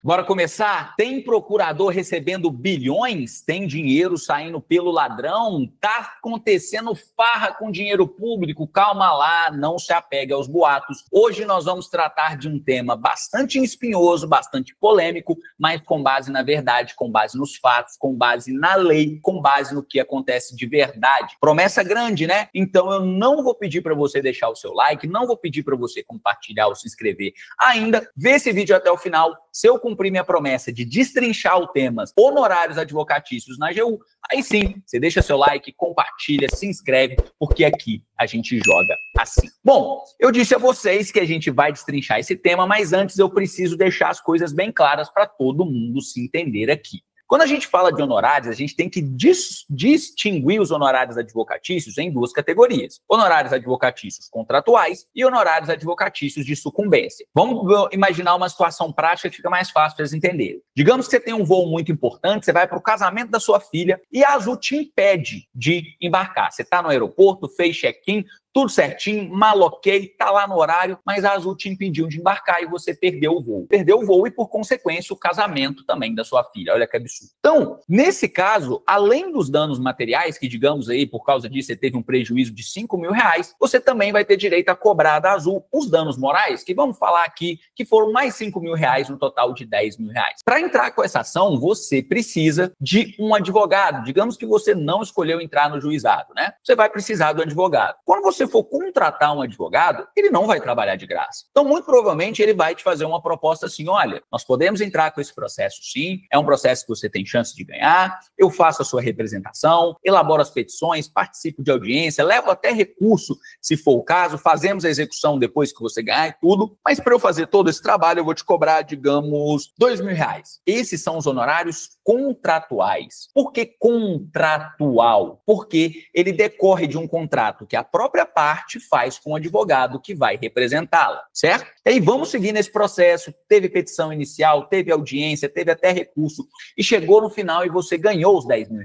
Bora começar? Tem procurador recebendo bilhões? Tem dinheiro saindo pelo ladrão? Tá acontecendo farra com dinheiro público? Calma lá, não se apegue aos boatos. Hoje nós vamos tratar de um tema bastante espinhoso, bastante polêmico, mas com base na verdade, com base nos fatos, com base na lei, com base no que acontece de verdade. Promessa grande, né? Então eu não vou pedir para você deixar o seu like, não vou pedir para você compartilhar ou se inscrever ainda. Vê esse vídeo até o final. Se eu cumprir minha promessa de destrinchar o tema honorários advocatícios na AGU, aí sim, você deixa seu like, compartilha, se inscreve, porque aqui a gente joga assim. Bom, eu disse a vocês que a gente vai destrinchar esse tema, mas antes eu preciso deixar as coisas bem claras para todo mundo se entender aqui. Quando a gente fala de honorários, a gente tem que distinguir os honorários advocatícios em duas categorias. Honorários advocatícios contratuais e honorários advocatícios de sucumbência. Vamos imaginar uma situação prática que fica mais fácil para vocês entenderem. Digamos que você tem um voo muito importante, você vai para o casamento da sua filha e a Azul te impede de embarcar. Você está no aeroporto, fez check-in, tudo certinho, maloquei, tá lá no horário, mas a Azul te impediu de embarcar e você perdeu o voo. Perdeu o voo e, por consequência, o casamento também da sua filha. Olha que absurdo. Então, nesse caso, além dos danos materiais, que digamos aí, por causa disso, você teve um prejuízo de R$5.000, você também vai ter direito a cobrar da Azul os danos morais, que vamos falar aqui, que foram mais R$5.000 no total de R$10.000. Para entrar com essa ação, você precisa de um advogado. Digamos que você não escolheu entrar no juizado, né? Você vai precisar do advogado. Quando você for contratar um advogado, ele não vai trabalhar de graça. Então, muito provavelmente, ele vai te fazer uma proposta assim, olha, nós podemos entrar com esse processo sim, é um processo que você tem chance de ganhar, eu faço a sua representação, elaboro as petições, participo de audiência, levo até recurso, se for o caso, fazemos a execução depois que você ganhar e tudo, mas para eu fazer todo esse trabalho, eu vou te cobrar, digamos, R$2.000. Esses são os honorários contratuais. Por que contratual? Porque ele decorre de um contrato que a própria parte faz com o advogado que vai representá-la, certo? E aí vamos seguir nesse processo, teve petição inicial, teve audiência, teve até recurso, e chegou no final e você ganhou os R$10.000.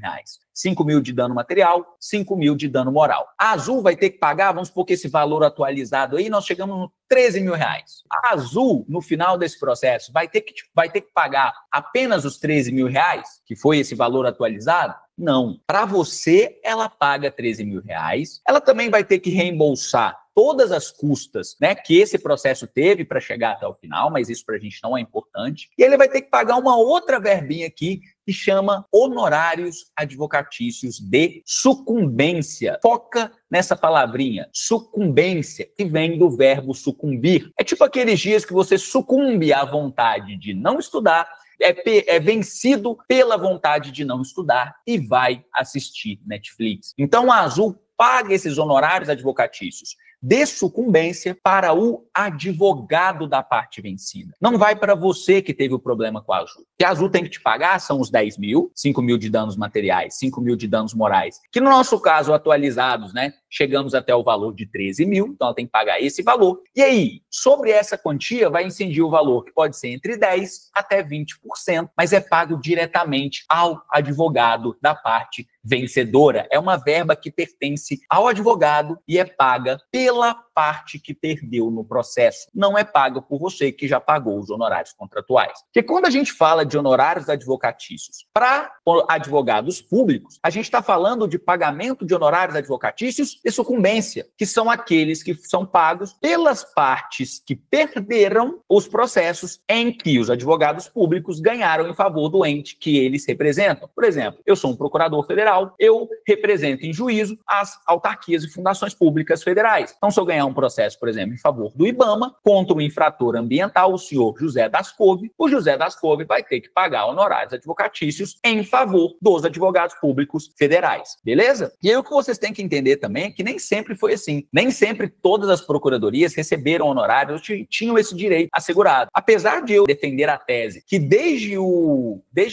5.000 de dano material, 5.000 de dano moral. A Azul vai ter que pagar, vamos supor que esse valor atualizado aí, nós chegamos no R$13.000. A Azul, no final desse processo, vai ter que pagar apenas os R$13.000, que foi esse valor atualizado? Não. Para você, ela paga R$13.000. Ela também vai ter que reembolsar todas as custas, né, que esse processo teve para chegar até o final, mas isso para a gente não é importante. E ele vai ter que pagar uma outra verbinha aqui que chama honorários advocatícios de sucumbência. Foca nessa palavrinha, sucumbência, que vem do verbo sucumbir. É tipo aqueles dias que você sucumbe à vontade de não estudar, é vencido pela vontade de não estudar e vai assistir Netflix. Então a Azul paga esses honorários advocatícios de sucumbência para o advogado da parte vencida. Não vai para você que teve o problema com a Azul. O que a Azul tem que te pagar são os 10.000, 5.000 de danos materiais, 5.000 de danos morais, que no nosso caso atualizados, né, chegamos até o valor de 13.000, então ela tem que pagar esse valor. E aí, sobre essa quantia, vai incidir o valor que pode ser entre 10% até 20%, mas é pago diretamente ao advogado da parte vencedora. É uma verba que pertence ao advogado e é paga pela parte que perdeu no processo. Não é paga por você que já pagou os honorários contratuais. Porque quando a gente fala de honorários advocatícios para advogados públicos, a gente está falando de pagamento de honorários advocatícios de sucumbência, que são aqueles que são pagos pelas partes que perderam os processos em que os advogados públicos ganharam em favor do ente que eles representam. Por exemplo, eu sou um procurador federal, eu represento em juízo as autarquias e fundações públicas federais. Então, se eu ganhar um processo, por exemplo, em favor do IBAMA, contra o infrator ambiental, o senhor José das Couve, o José das Couve vai ter que pagar honorários advocatícios em favor dos advogados públicos federais. Beleza? E aí o que vocês têm que entender também é que nem sempre foi assim. Nem sempre todas as procuradorias receberam honorários, tinham esse direito assegurado. Apesar de eu defender a tese que desde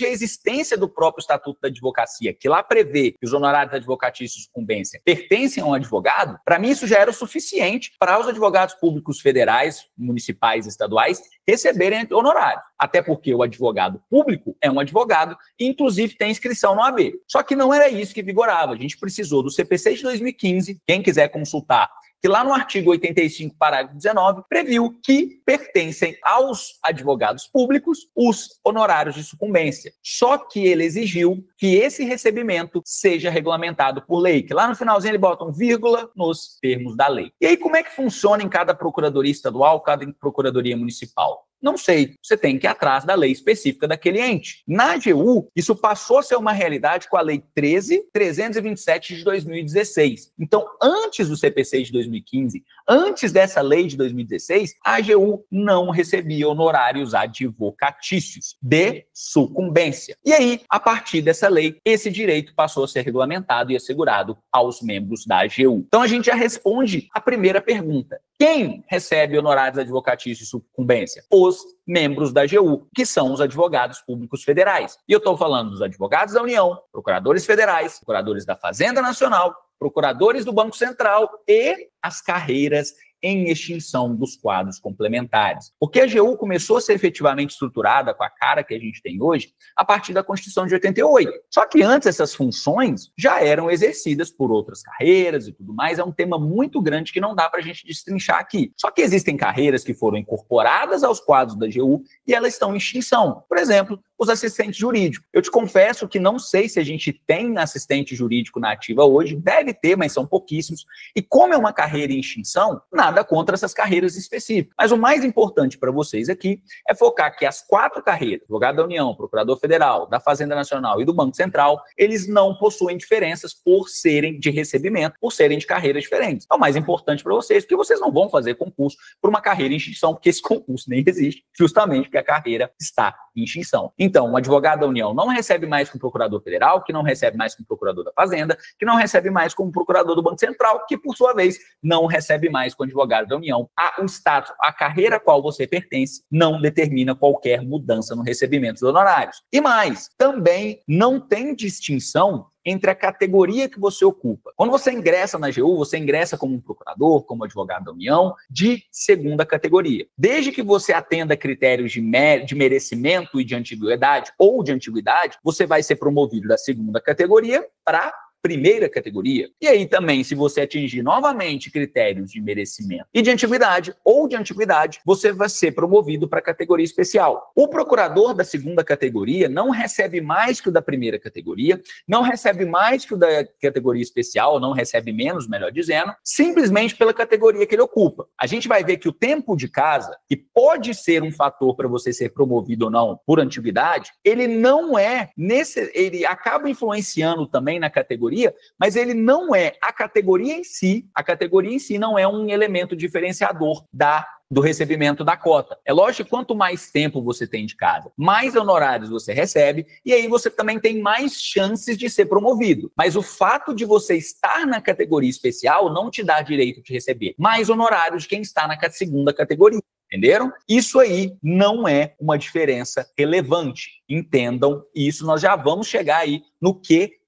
a existência do próprio Estatuto da Advocacia, que lá prevê que os honorários advocatícios de sucumbência pertencem a um advogado, para mim isso já era o suficiente para os advogados públicos federais, municipais, estaduais, receberem honorários. Até porque o advogado público é um advogado e, inclusive, tem inscrição no AB. Só que não era isso que vigorava. A gente precisou do CPC de 2015. Quem quiser consultar que lá no artigo 85, parágrafo 19, previu que pertencem aos advogados públicos os honorários de sucumbência. Só que ele exigiu que esse recebimento seja regulamentado por lei, que lá no finalzinho ele bota um vírgula nos termos da lei. E aí como é que funciona em cada procuradoria estadual, cada procuradoria municipal? Não sei, você tem que ir atrás da lei específica daquele ente. Na AGU, isso passou a ser uma realidade com a Lei 13.327 de 2016. Então, antes do CPC de 2015, antes dessa lei de 2016, a AGU não recebia honorários advocatícios de sucumbência. E aí, a partir dessa lei, esse direito passou a ser regulamentado e assegurado aos membros da AGU. Então, a gente já responde a primeira pergunta. Quem recebe honorários advocatícios de sucumbência? Os membros da AGU, que são os advogados públicos federais. E eu estou falando dos advogados da União, procuradores federais, procuradores da Fazenda Nacional, procuradores do Banco Central e as carreiras em extinção dos quadros complementares. Porque a AGU começou a ser efetivamente estruturada com a cara que a gente tem hoje a partir da Constituição de 88. Só que antes essas funções já eram exercidas por outras carreiras e tudo mais. É um tema muito grande que não dá para a gente destrinchar aqui. Só que existem carreiras que foram incorporadas aos quadros da AGU e elas estão em extinção. Por exemplo, os assistentes jurídicos. Eu te confesso que não sei se a gente tem assistente jurídico na ativa hoje, deve ter, mas são pouquíssimos. E como é uma carreira em extinção, nada contra essas carreiras específicas. Mas o mais importante para vocês aqui é focar que as 4 carreiras, advogado da União, procurador federal, da Fazenda Nacional e do Banco Central, eles não possuem diferenças por serem de recebimento, por serem de carreiras diferentes. É o mais importante para vocês, porque vocês não vão fazer concurso por uma carreira em extinção, porque esse concurso nem existe, justamente porque a carreira está em extinção. Então, o advogado da União não recebe mais como procurador federal, que não recebe mais como procurador da Fazenda, que não recebe mais como procurador do Banco Central, que, por sua vez, não recebe mais como advogado da União. O status, a carreira a qual você pertence, não determina qualquer mudança no recebimento dos honorários. E mais, também não tem distinção entre a categoria que você ocupa. Quando você ingressa na AGU, você ingressa como um procurador, como advogado da União, de segunda categoria. Desde que você atenda critérios de merecimento e de antiguidade ou de antiguidade, você vai ser promovido da segunda categoria para primeira categoria. E aí também, se você atingir novamente critérios de merecimento e de antiguidade ou de antiguidade, você vai ser promovido para a categoria especial. O procurador da segunda categoria não recebe mais que o da primeira categoria, não recebe mais que o da categoria especial, não recebe menos, melhor dizendo, simplesmente pela categoria que ele ocupa. A gente vai ver que o tempo de casa, que pode ser um fator para você ser promovido ou não por antiguidade, ele não é ele acaba influenciando também na categoria, mas ele não é a categoria em si não é um elemento diferenciador do recebimento da cota. É lógico que quanto mais tempo você tem de casa, mais honorários você recebe, e aí você também tem mais chances de ser promovido. Mas o fato de você estar na categoria especial não te dá direito de receber mais honorários de quem está na segunda categoria. Entenderam? Isso aí não é uma diferença relevante. Entendam isso, nós já vamos chegar aí no que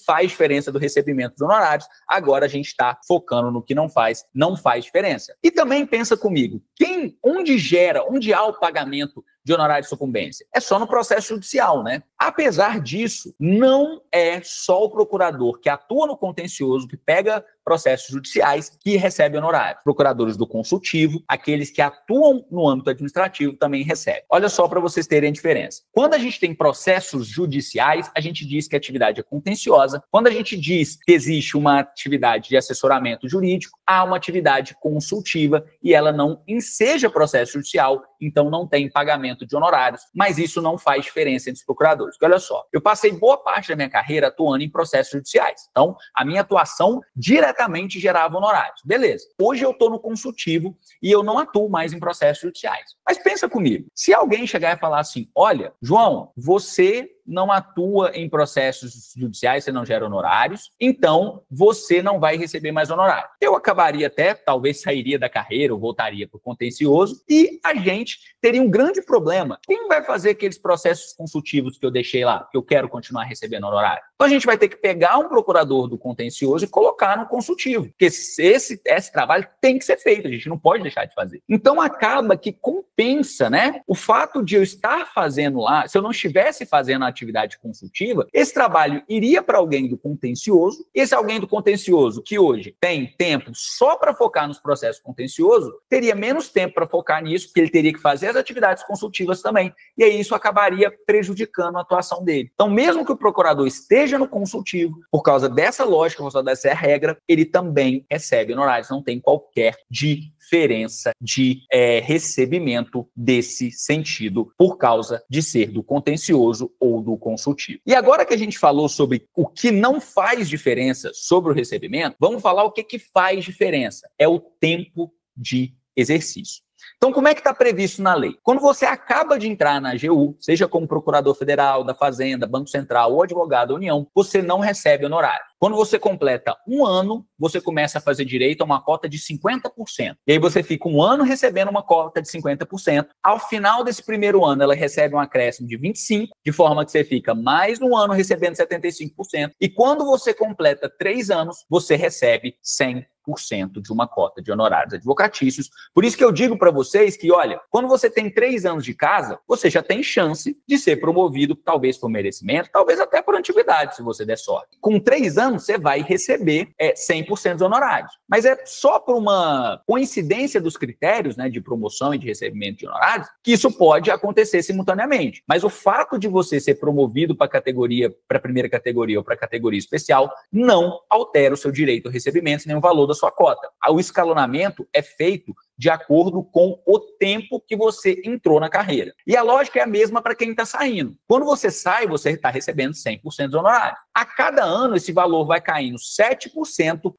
faz diferença do recebimento dos honorários. Agora a gente está focando no que não faz diferença. E também pensa comigo, onde há o pagamento de honorário de sucumbência? É só no processo judicial, né? Apesar disso, não é só o procurador que atua no contencioso, que pega processos judiciais, que recebe honorários. Procuradores do consultivo, aqueles que atuam no âmbito administrativo, também recebem. Olha só para vocês terem a diferença. Quando a gente tem processos judiciais, a gente diz que a atividade é contenciosa. Quando a gente diz que existe uma atividade de assessoramento jurídico, há uma atividade consultiva e ela não enseja processo judicial, então não tem pagamento de honorários, mas isso não faz diferença entre os procuradores. Porque olha só, eu passei boa parte da minha carreira atuando em processos judiciais. Então, a minha atuação diretamente gerava honorários. Beleza. Hoje eu estou no consultivo e eu não atuo mais em processos judiciais. Mas pensa comigo, se alguém chegar e falar assim, olha, João, você não atua em processos judiciais, você não gera honorários, então você não vai receber mais honorário. Eu acabaria até, talvez sairia da carreira ou voltaria para o contencioso e a gente teria um grande problema. Quem vai fazer aqueles processos consultivos que eu deixei lá, que eu quero continuar recebendo honorário? Então a gente vai ter que pegar um procurador do contencioso e colocar no consultivo, porque esse trabalho tem que ser feito, a gente não pode deixar de fazer. Então acaba que compensa, né? O fato de eu estar fazendo lá, se eu não estivesse fazendo a atividade consultiva, esse trabalho iria para alguém do contencioso. Esse alguém do contencioso, que hoje tem tempo só para focar nos processos contenciosos, teria menos tempo para focar nisso, porque ele teria que fazer as atividades consultivas também. E aí isso acabaria prejudicando a atuação dele. Então, mesmo que o procurador esteja no consultivo, por causa dessa lógica, por causa dessa regra, ele também recebe honorários. Não tem qualquer diferença de recebimento desse sentido por causa de ser do contencioso ou do consultivo. E agora que a gente falou sobre o que não faz diferença sobre o recebimento, vamos falar o que faz diferença. É o tempo de exercício. Então, como é que está previsto na lei? Quando você acaba de entrar na AGU, seja como procurador federal, da Fazenda, Banco Central ou advogado da União, você não recebe honorário. Quando você completa um ano, você começa a fazer direito a uma cota de 50%. E aí você fica um ano recebendo uma cota de 50%. Ao final desse primeiro ano, ela recebe um acréscimo de 25%, de forma que você fica mais um ano recebendo 75%. E quando você completa 3 anos, você recebe 100% de uma cota de honorários advocatícios. Por isso que eu digo para vocês que, olha, quando você tem 3 anos de casa, você já tem chance de ser promovido, talvez por merecimento, talvez até por antiguidade, se você der sorte. Com 3 anos, você vai receber 100% dos honorários. Mas é só por uma coincidência dos critérios, né, de promoção e de recebimento de honorários que isso pode acontecer simultaneamente. Mas o fato de você ser promovido para a primeira categoria ou para a categoria especial não altera o seu direito ao recebimento nem o valor da sua cota. O escalonamento é feito de acordo com o tempo que você entrou na carreira. E a lógica é a mesma para quem está saindo. Quando você sai, você está recebendo 100% dos honorários. A cada ano, esse valor vai caindo 7%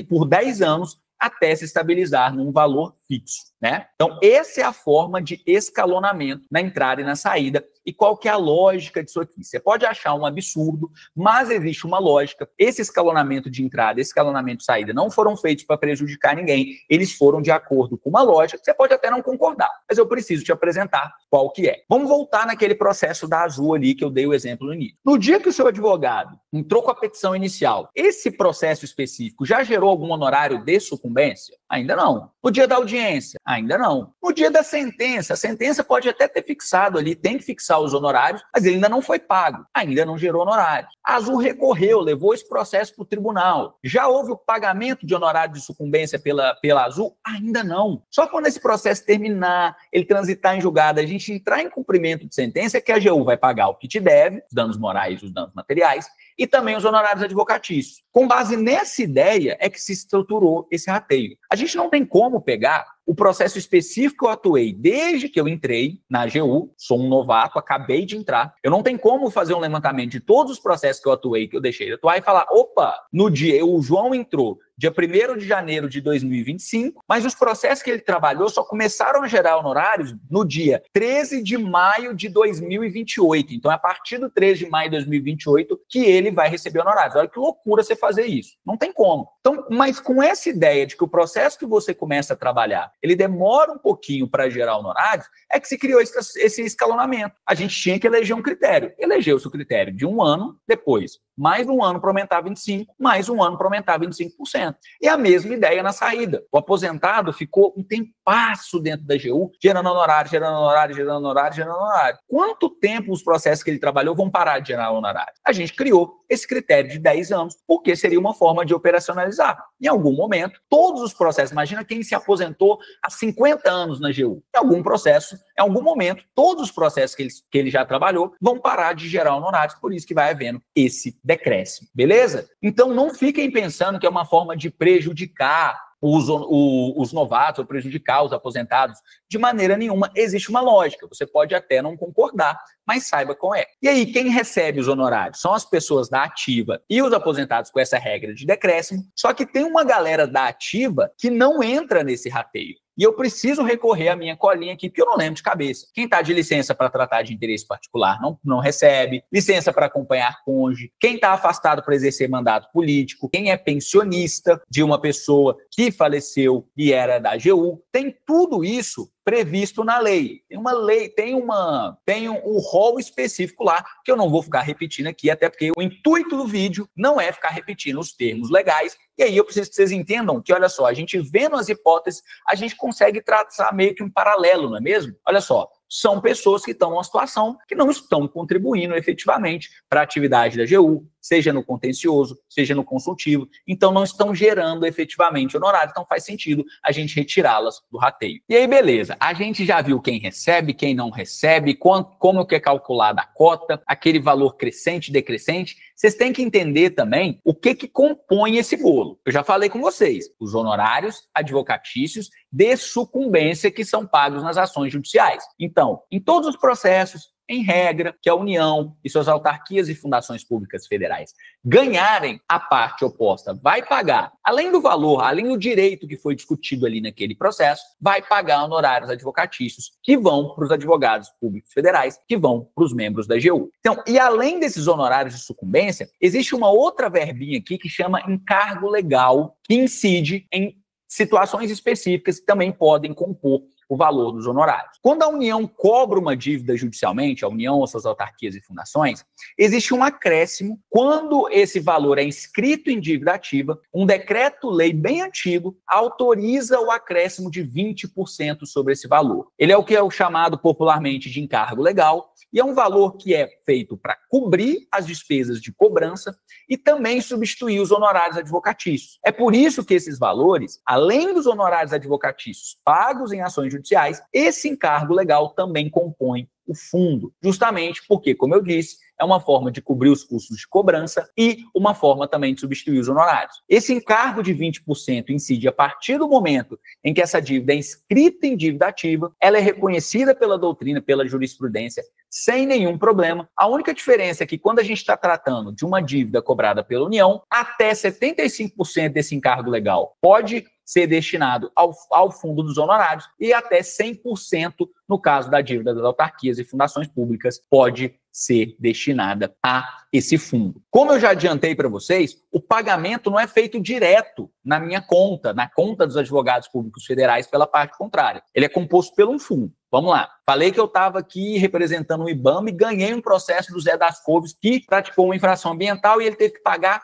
por 10 anos, até se estabilizar num valor fixo, né? Então, essa é a forma de escalonamento na entrada e na saída. E qual que é a lógica disso aqui? Você pode achar um absurdo, mas existe uma lógica. Esse escalonamento de entrada, esse escalonamento de saída não foram feitos para prejudicar ninguém. Eles foram de acordo com uma lógica que você pode até não concordar, mas eu preciso te apresentar qual que é. Vamos voltar naquele processo da Azul ali que eu dei o exemplo no início. No dia que o seu advogado entrou com a petição inicial, esse processo específico já gerou algum honorário de sucumbência? Ainda não. No dia da audiência? Ainda não. No dia da sentença, a sentença pode até ter fixado ali, tem que fixar os honorários, mas ele ainda não foi pago, ainda não gerou honorário. A Azul recorreu, levou esse processo para o tribunal. Já houve o pagamento de honorário de sucumbência pela Azul? Ainda não. Só quando esse processo terminar, ele transitar em julgado, a gente entrar em cumprimento de sentença, é que a AGU vai pagar o que te deve, os danos morais e os danos materiais, e também os honorários advocatícios. Com base nessa ideia é que se estruturou esse rateio. A gente não tem como pegar o processo específico que eu atuei desde que eu entrei na AGU, sou um novato, acabei de entrar. Eu não tenho como fazer um levantamento de todos os processos que eu atuei, que eu deixei de atuar e falar, opa, no dia o João entrou dia 1º de janeiro de 2025, mas os processos que ele trabalhou só começaram a gerar honorários no dia 13 de maio de 2028. Então, é a partir do 13 de maio de 2028 que ele vai receber honorários. Olha que loucura você fazer isso. Não tem como. Então, mas com essa ideia de que o processo que você começa a trabalhar, ele demora um pouquinho para gerar honorários, é que se criou esse escalonamento. A gente tinha que eleger um critério. Elegeu-se o critério de um ano, depois mais um ano para aumentar 25%, mais um ano para aumentar 25%. E a mesma ideia na saída. O aposentado ficou um tempasso dentro da AGU, gerando honorário, gerando honorário, gerando honorário, gerando honorário. Quanto tempo os processos que ele trabalhou vão parar de gerar honorário? A gente criou esse critério de 10 anos, porque seria uma forma de operacionalizar. Em algum momento, todos os processos, imagina quem se aposentou há 50 anos na AGU, em algum processo, em algum momento, todos os processos que ele já trabalhou vão parar de gerar honorários, por isso que vai havendo esse decréscimo, beleza? Então, não fiquem pensando que é uma forma de prejudicar os novatos ou prejudicar os aposentados. De maneira nenhuma, existe uma lógica. Você pode até não concordar, mas saiba qual é. E aí, quem recebe os honorários são as pessoas da ativa e os aposentados com essa regra de decréscimo, só que tem uma galera da ativa que não entra nesse rateio. E eu preciso recorrer à minha colinha aqui, porque eu não lembro de cabeça. Quem está de licença para tratar de interesse particular não recebe. Licença para acompanhar cônjuge. Quem está afastado para exercer mandato político. Quem é pensionista de uma pessoa que faleceu e era da AGU. Tem tudo isso previsto na lei. Tem uma lei, tem um rol específico lá, que eu não vou ficar repetindo aqui, até porque o intuito do vídeo não é ficar repetindo os termos legais. E aí eu preciso que vocês entendam que, olha só, a gente vendo as hipóteses, a gente consegue traçar meio que um paralelo, não é mesmo? Olha só, são pessoas que estão numa situação que não estão contribuindo efetivamente para a atividade da AGU, seja no contencioso, seja no consultivo, então não estão gerando efetivamente honorário, então faz sentido a gente retirá-las do rateio. E aí, beleza, a gente já viu quem recebe, quem não recebe, como que é calculada a cota, aquele valor crescente, decrescente. Vocês têm que entender também o que compõe esse bolo. Eu já falei com vocês, os honorários advocatícios de sucumbência que são pagos nas ações judiciais. Então, em todos os processos, em regra, que a União e suas autarquias e fundações públicas federais ganharem, a parte oposta vai pagar, além do valor, além do direito que foi discutido ali naquele processo, vai pagar honorários advocatícios que vão para os advogados públicos federais, que vão para os membros da AGU. Então, e além desses honorários de sucumbência, existe uma outra verbinha aqui que chama encargo legal, que incide em situações específicas que também podem compor o valor dos honorários. Quando a União cobra uma dívida judicialmente, a União ou suas autarquias e fundações, existe um acréscimo. Quando esse valor é inscrito em dívida ativa, um decreto-lei bem antigo autoriza o acréscimo de 20% sobre esse valor. Ele é o que é o chamado popularmente de encargo legal, e é um valor que é feito para cobrir as despesas de cobrança e também substituir os honorários advocatícios. É por isso que esses valores, além dos honorários advocatícios pagos em ações judiciais, esse encargo legal também compõe o fundo, justamente porque, como eu disse, é uma forma de cobrir os custos de cobrança e uma forma também de substituir os honorários. Esse encargo de 20% incide a partir do momento em que essa dívida é inscrita em dívida ativa, ela é reconhecida pela doutrina, pela jurisprudência, sem nenhum problema. A única diferença é que quando a gente está tratando de uma dívida cobrada pela União, até 75% desse encargo legal pode ser destinado ao fundo dos honorários e até 100% no caso da dívida das autarquias e fundações públicas pode ser destinada a esse fundo. Como eu já adiantei para vocês, o pagamento não é feito direto na minha conta, na conta dos advogados públicos federais pela parte contrária. Ele é composto por um fundo. Vamos lá. Falei que eu estava aqui representando o IBAMA e ganhei um processo do Zé das Couves que praticou uma infração ambiental e ele teve que pagar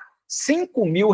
R$5 mil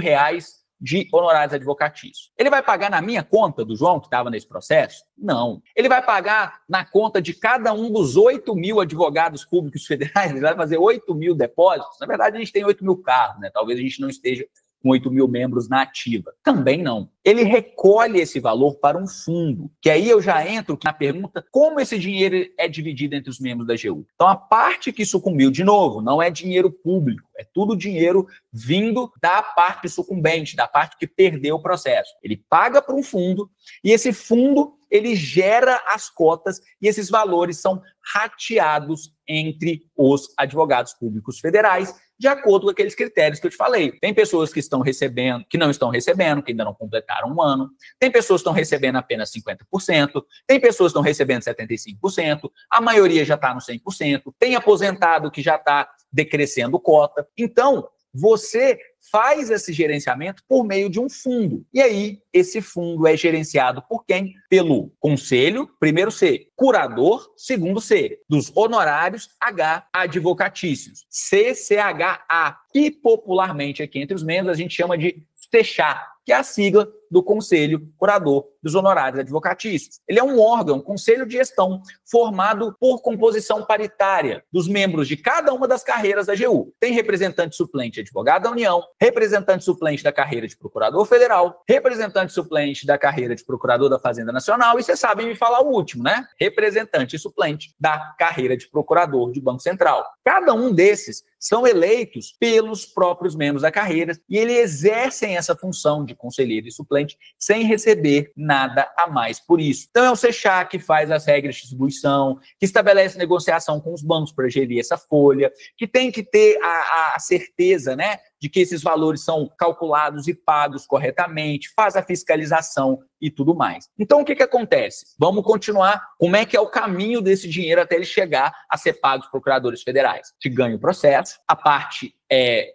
de honorários advocatícios. Ele vai pagar na minha conta do João, que estava nesse processo? Não. Ele vai pagar na conta de cada um dos 8 mil advogados públicos federais? Ele vai fazer 8 mil depósitos? Na verdade, a gente tem 8 mil carros, né? Talvez a gente não esteja com 8 mil membros na ativa. Também não. Ele recolhe esse valor para um fundo, que aí eu já entro na pergunta como esse dinheiro é dividido entre os membros da AGU. Então, a parte que sucumbiu, de novo, não é dinheiro público, é tudo dinheiro vindo da parte sucumbente, da parte que perdeu o processo. Ele paga para um fundo e esse fundo ele gera as cotas e esses valores são rateados entre os advogados públicos federais de acordo com aqueles critérios que eu te falei. Tem pessoas que estão recebendo, que não estão recebendo, que ainda não completaram um ano. Tem pessoas que estão recebendo apenas 50%. Tem pessoas que estão recebendo 75%. A maioria já está no 100%. Tem aposentado que já está decrescendo cota. Então, você faz esse gerenciamento por meio de um fundo. E aí, esse fundo é gerenciado por quem? Pelo conselho, primeiro C, curador, segundo C, dos honorários H, advocatícios, CCHA, que popularmente aqui entre os membros a gente chama de SECHA, que é a sigla do Conselho Curador dos Honorários Advocatícios. Ele é um órgão, um conselho de gestão, formado por composição paritária dos membros de cada uma das carreiras da AGU. Tem representante suplente advogado da União, representante suplente da carreira de procurador federal, representante suplente da carreira de procurador da Fazenda Nacional, e vocês sabem me falar o último, né? Representante suplente da carreira de procurador de Banco Central. Cada um desses são eleitos pelos próprios membros da carreira e eles exercem essa função de conselheiro e suplente sem receber nada a mais por isso. Então é o SECHA que faz as regras de distribuição, que estabelece negociação com os bancos para gerir essa folha, que tem que ter a certeza, né, de que esses valores são calculados e pagos corretamente, faz a fiscalização e tudo mais. Então, o que acontece? Vamos continuar. Como é que é o caminho desse dinheiro até ele chegar a ser pago aos procuradores federais? Se ganha o processo, a parte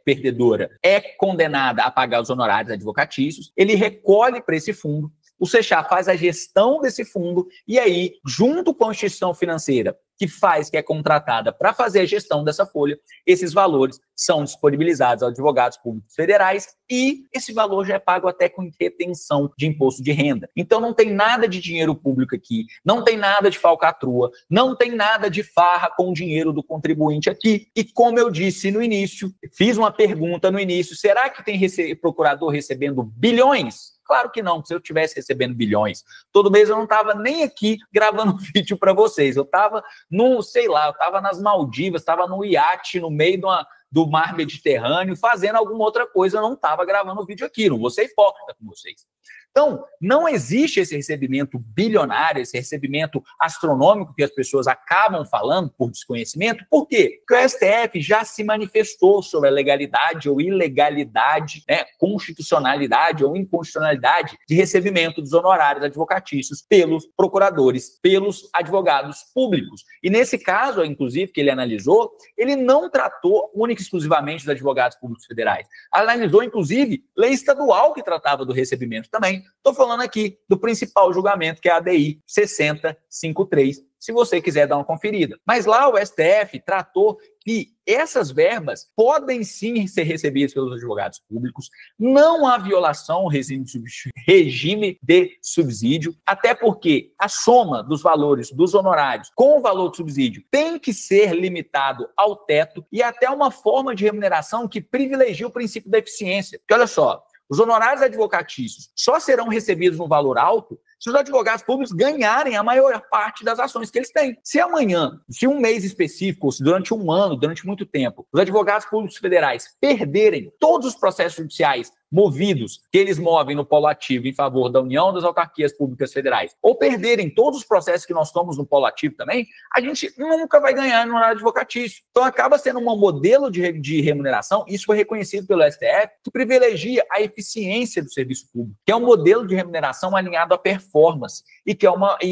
perdedora é condenada a pagar os honorários advocatícios, ele recolhe para esse fundo, o SECHA faz a gestão desse fundo e aí, junto com a instituição financeira que é contratada para fazer a gestão dessa folha, esses valores são disponibilizados aos advogados públicos federais e esse valor já é pago até com retenção de imposto de renda. Então não tem nada de dinheiro público aqui, não tem nada de falcatrua, não tem nada de farra com o dinheiro do contribuinte aqui. E como eu disse no início, fiz uma pergunta no início, será que tem procurador recebendo bilhões? Claro que não, se eu estivesse recebendo bilhões, todo mês eu não estava nem aqui gravando vídeo para vocês, eu estava no, sei lá, eu estava nas Maldivas, estava no iate, no meio do mar Mediterrâneo, fazendo alguma outra coisa, eu não estava gravando vídeo aqui, não vou ser hipócrita com vocês. Então, não existe esse recebimento bilionário, esse recebimento astronômico que as pessoas acabam falando por desconhecimento. Por quê? Porque o STF já se manifestou sobre a legalidade ou ilegalidade, né, constitucionalidade ou inconstitucionalidade de recebimento dos honorários advocatícios pelos procuradores, pelos advogados públicos. E nesse caso, inclusive, que ele analisou, ele não tratou única e exclusivamente dos advogados públicos federais. Analisou, inclusive, lei estadual que tratava do recebimento também. Estou falando aqui do principal julgamento, que é a ADI 6053, se você quiser dar uma conferida. Mas lá o STF tratou que essas verbas podem sim ser recebidas pelos advogados públicos, não há violação ao regime de subsídio, até porque a soma dos valores dos honorários com o valor do subsídio tem que ser limitado ao teto e até uma forma de remuneração que privilegia o princípio da eficiência. Porque olha só, os honorários advocatícios só serão recebidos no valor alto se os advogados públicos ganharem a maior parte das ações que eles têm. Se amanhã, se um mês específico, ou se durante um ano, durante muito tempo, os advogados públicos federais perderem todos os processos judiciais movidos, que eles movem no polo ativo em favor da União das Autarquias Públicas Federais, ou perderem todos os processos que nós tomamos no polo ativo também, a gente nunca vai ganhar no honorário advocatício. Então acaba sendo um modelo de remuneração, isso foi reconhecido pelo STF, que privilegia a eficiência do serviço público, que é um modelo de remuneração alinhado à performance, e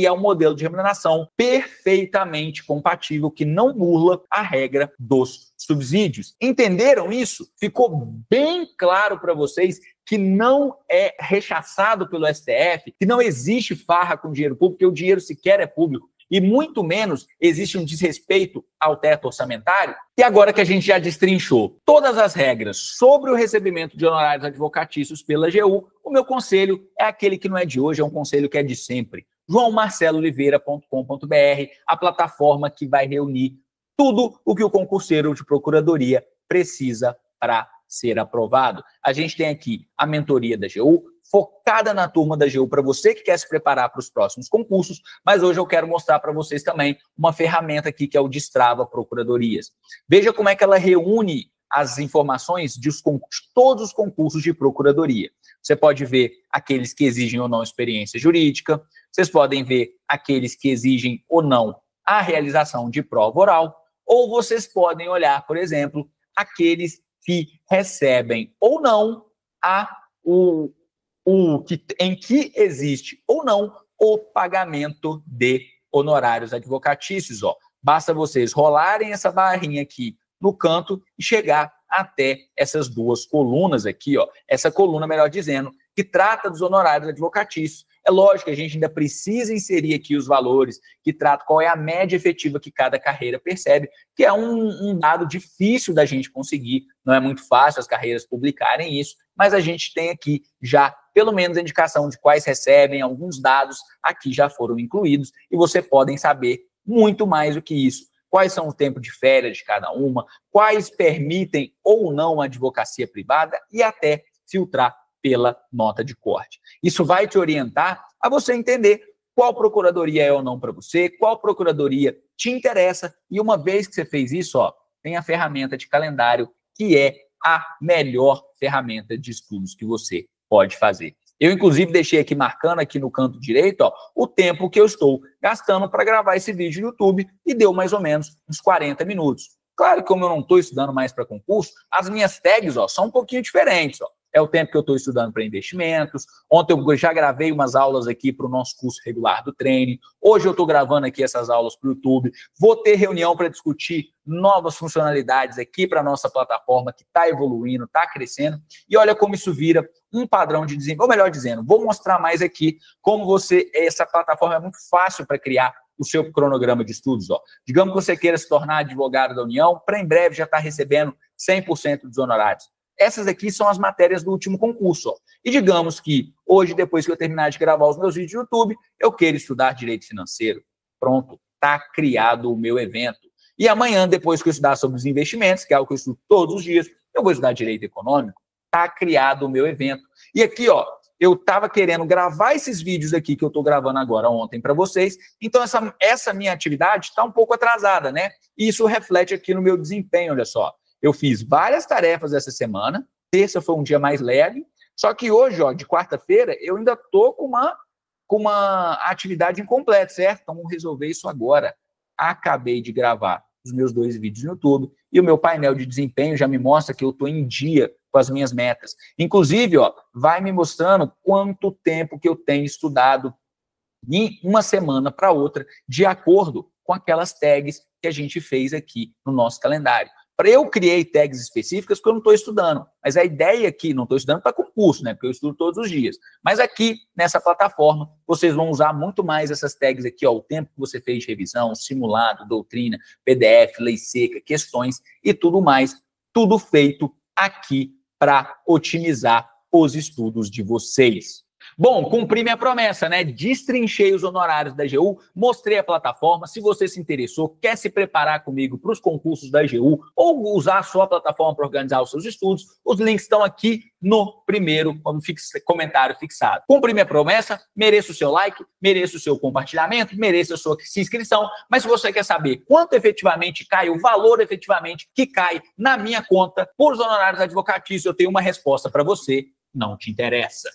é um modelo de remuneração perfeitamente compatível, que não burla a regra dos subsídios. Entenderam isso? Ficou bem claro para vocês que não é rechaçado pelo STF, que não existe farra com dinheiro público, porque o dinheiro sequer é público, e muito menos existe um desrespeito ao teto orçamentário. E agora que a gente já destrinchou todas as regras sobre o recebimento de honorários advocatícios pela AGU, o meu conselho é aquele que não é de hoje, é um conselho que é de sempre. joaomarcelooliveira.com.br, a plataforma que vai reunir tudo o que o concurseiro de procuradoria precisa para ser aprovado. A gente tem aqui a mentoria da AGU, focada na turma da AGU para você que quer se preparar para os próximos concursos, mas hoje eu quero mostrar para vocês também uma ferramenta aqui que é o Destrava Procuradorias. Veja como é que ela reúne as informações de todos os concursos de procuradoria. Você pode ver aqueles que exigem ou não experiência jurídica, vocês podem ver aqueles que exigem ou não a realização de prova oral, ou vocês podem olhar, por exemplo, aqueles que recebem ou não em que existe ou não o pagamento de honorários advocatícios. Basta vocês rolarem essa barrinha aqui no canto e chegar até essas duas colunas aqui, essa coluna, melhor dizendo, que trata dos honorários advocatícios. É lógico que a gente ainda precisa inserir aqui os valores que tratam qual é a média efetiva que cada carreira percebe, que é um dado difícil da gente conseguir, não é muito fácil as carreiras publicarem isso, mas a gente tem aqui já pelo menos a indicação de quais recebem, alguns dados aqui já foram incluídos e você podem saber muito mais do que isso. Quais são os tempos de férias de cada uma, quais permitem ou não a advocacia privada e até filtrar pela nota de corte. Isso vai te orientar a você entender qual procuradoria é ou não para você, qual procuradoria te interessa, e uma vez que você fez isso, tem a ferramenta de calendário, que é a melhor ferramenta de estudos que você pode fazer. Eu, inclusive, deixei aqui marcando aqui no canto direito o tempo que eu estou gastando para gravar esse vídeo no YouTube e deu mais ou menos uns 40 minutos. Claro que como eu não estou estudando mais para concurso, as minhas tags são um pouquinho diferentes. É o tempo que eu estou estudando para investimentos. Ontem eu já gravei umas aulas aqui para o nosso curso regular do Treine. Hoje eu estou gravando aqui essas aulas para o YouTube. Vou ter reunião para discutir novas funcionalidades aqui para a nossa plataforma que está evoluindo, está crescendo. E olha como isso vira um padrão de desenvolvimento. Ou melhor dizendo, vou mostrar mais aqui como essa plataforma é muito fácil para criar o seu cronograma de estudos. Ó. Digamos que você queira se tornar advogado da União, para em breve já estar recebendo 100% dos honorários. Essas aqui são as matérias do último concurso. Ó. E digamos que hoje, depois que eu terminar de gravar os meus vídeos no YouTube, eu quero estudar Direito Financeiro. Pronto, está criado o meu evento. E amanhã, depois que eu estudar sobre os investimentos, que é algo que eu estudo todos os dias, eu vou estudar Direito Econômico. Está criado o meu evento. E aqui, ó, eu estava querendo gravar esses vídeos aqui que eu estou gravando agora ontem para vocês. Então, essa minha atividade está um pouco atrasada, né? E isso reflete aqui no meu desempenho, olha só. Eu fiz várias tarefas essa semana. Terça foi um dia mais leve. Só que hoje, ó, de quarta-feira, eu ainda estou com uma atividade incompleta, certo? Então, vamos resolver isso agora. Acabei de gravar os meus 2 vídeos no YouTube e o meu painel de desempenho já me mostra que eu estou em dia com as minhas metas. Inclusive, ó, vai me mostrando quanto tempo que eu tenho estudado de uma semana para outra, de acordo com aquelas tags que a gente fez aqui no nosso calendário. Eu criei tags específicas porque eu não estou estudando, mas a ideia aqui, não estou estudando para concurso, né? Porque eu estudo todos os dias. Mas aqui, nessa plataforma, vocês vão usar muito mais essas tags aqui, ó, o tempo que você fez de revisão, simulado, doutrina, PDF, lei seca, questões e tudo mais, tudo feito aqui para otimizar os estudos de vocês. Bom, cumpri minha promessa, né? Destrinchei os honorários da AGU, mostrei a plataforma. Se você se interessou, quer se preparar comigo para os concursos da AGU ou usar a sua plataforma para organizar os seus estudos, os links estão aqui no primeiro comentário fixado. Cumpri minha promessa, mereço o seu like, mereço o seu compartilhamento, mereço a sua inscrição, mas se você quer saber quanto efetivamente cai, o valor efetivamente que cai na minha conta por os honorários advocatícios, eu tenho uma resposta para você, não te interessa.